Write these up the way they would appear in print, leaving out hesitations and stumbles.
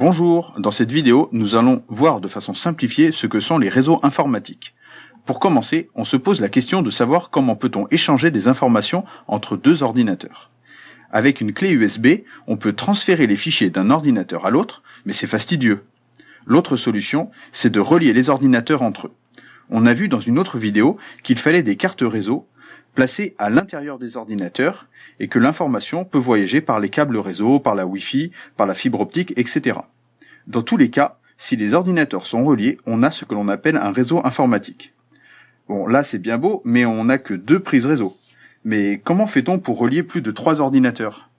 Bonjour, dans cette vidéo, nous allons voir de façon simplifiée ce que sont les réseaux informatiques. Pour commencer, on se pose la question de savoir comment peut-on échanger des informations entre deux ordinateurs. Avec une clé USB, on peut transférer les fichiers d'un ordinateur à l'autre, mais c'est fastidieux. L'autre solution, c'est de relier les ordinateurs entre eux. On a vu dans une autre vidéo qu'il fallait des cartes réseau placées à l'intérieur des ordinateurs et que l'information peut voyager par les câbles réseau, par la Wi-Fi, par la fibre optique, etc. Dans tous les cas, si les ordinateurs sont reliés, on a ce que l'on appelle un réseau informatique. Bon, là c'est bien beau, mais on n'a que 2 prises réseau. Mais comment fait-on pour relier plus de 3 ordinateurs?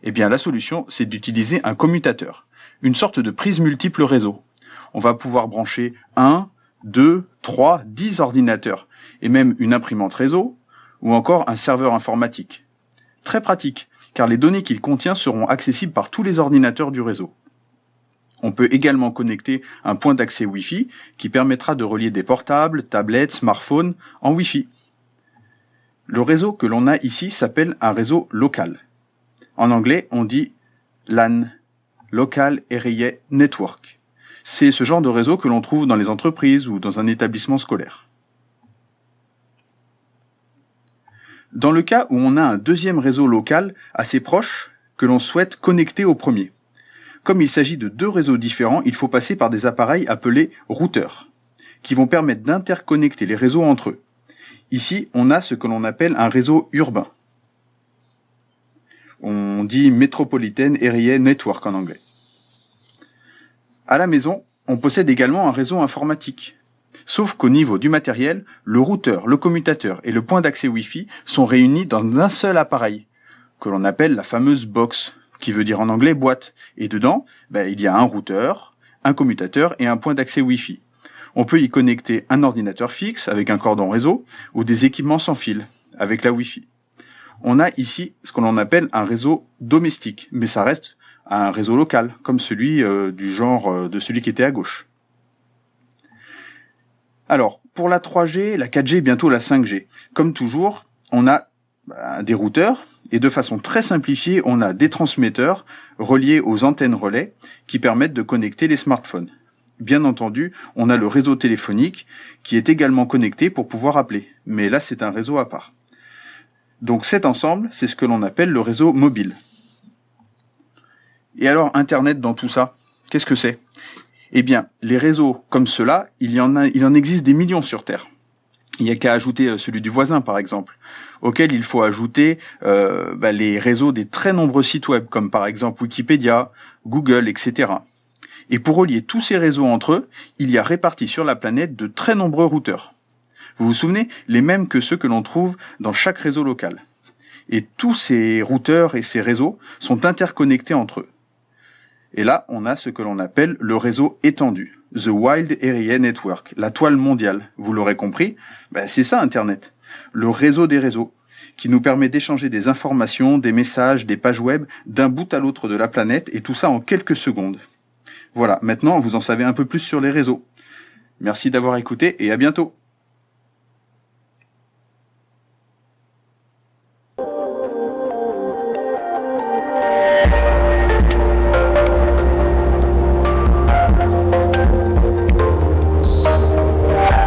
Eh bien la solution, c'est d'utiliser un commutateur, une sorte de prise multiple réseau. On va pouvoir brancher 1, 2, 3, 10 ordinateurs, et même une imprimante réseau, ou encore un serveur informatique. Très pratique, car les données qu'il contient seront accessibles par tous les ordinateurs du réseau. On peut également connecter un point d'accès Wi-Fi qui permettra de relier des portables, tablettes, smartphones en Wi-Fi. Le réseau que l'on a ici s'appelle un réseau local. En anglais, on dit LAN, Local Area Network. C'est ce genre de réseau que l'on trouve dans les entreprises ou dans un établissement scolaire. Dans le cas où on a un deuxième réseau local assez proche que l'on souhaite connecter au premier. Comme il s'agit de 2 réseaux différents, il faut passer par des appareils appelés routeurs, qui vont permettre d'interconnecter les réseaux entre eux. Ici, on a ce que l'on appelle un réseau urbain. On dit Metropolitan Area Network en anglais. À la maison, on possède également un réseau informatique. Sauf qu'au niveau du matériel, le routeur, le commutateur et le point d'accès Wi-Fi sont réunis dans un seul appareil, que l'on appelle la fameuse box, qui veut dire en anglais boîte. Et dedans, il y a un routeur, un commutateur et un point d'accès Wi-Fi. On peut y connecter un ordinateur fixe avec un cordon réseau ou des équipements sans fil avec la Wi-Fi. On a ici ce que l'on appelle un réseau domestique, mais ça reste un réseau local, comme celui du genre de celui qui était à gauche. Alors, pour la 3G, la 4G et bientôt la 5G, comme toujours, on a des routeurs et de façon très simplifiée, on a des transmetteurs reliés aux antennes relais qui permettent de connecter les smartphones. Bien entendu, on a le réseau téléphonique qui est également connecté pour pouvoir appeler, mais là c'est un réseau à part. Donc cet ensemble, c'est ce que l'on appelle le réseau mobile. Et alors Internet dans tout ça, qu'est-ce que c'est ? Eh bien, les réseaux comme ceux-là, il en existe des millions sur Terre. Il n'y a qu'à ajouter celui du voisin, par exemple, auquel il faut ajouter les réseaux des très nombreux sites web, comme par exemple Wikipédia, Google, etc. Et pour relier tous ces réseaux entre eux, il y a répartis sur la planète de très nombreux routeurs. Vous vous souvenez, les mêmes que ceux que l'on trouve dans chaque réseau local. Et tous ces routeurs et ces réseaux sont interconnectés entre eux. Et là, on a ce que l'on appelle le réseau étendu, The Wide Area Network, la toile mondiale. Vous l'aurez compris, c'est ça Internet, le réseau des réseaux, qui nous permet d'échanger des informations, des messages, des pages web d'un bout à l'autre de la planète, et tout ça en quelques secondes. Voilà, maintenant vous en savez un peu plus sur les réseaux. Merci d'avoir écouté et à bientôt.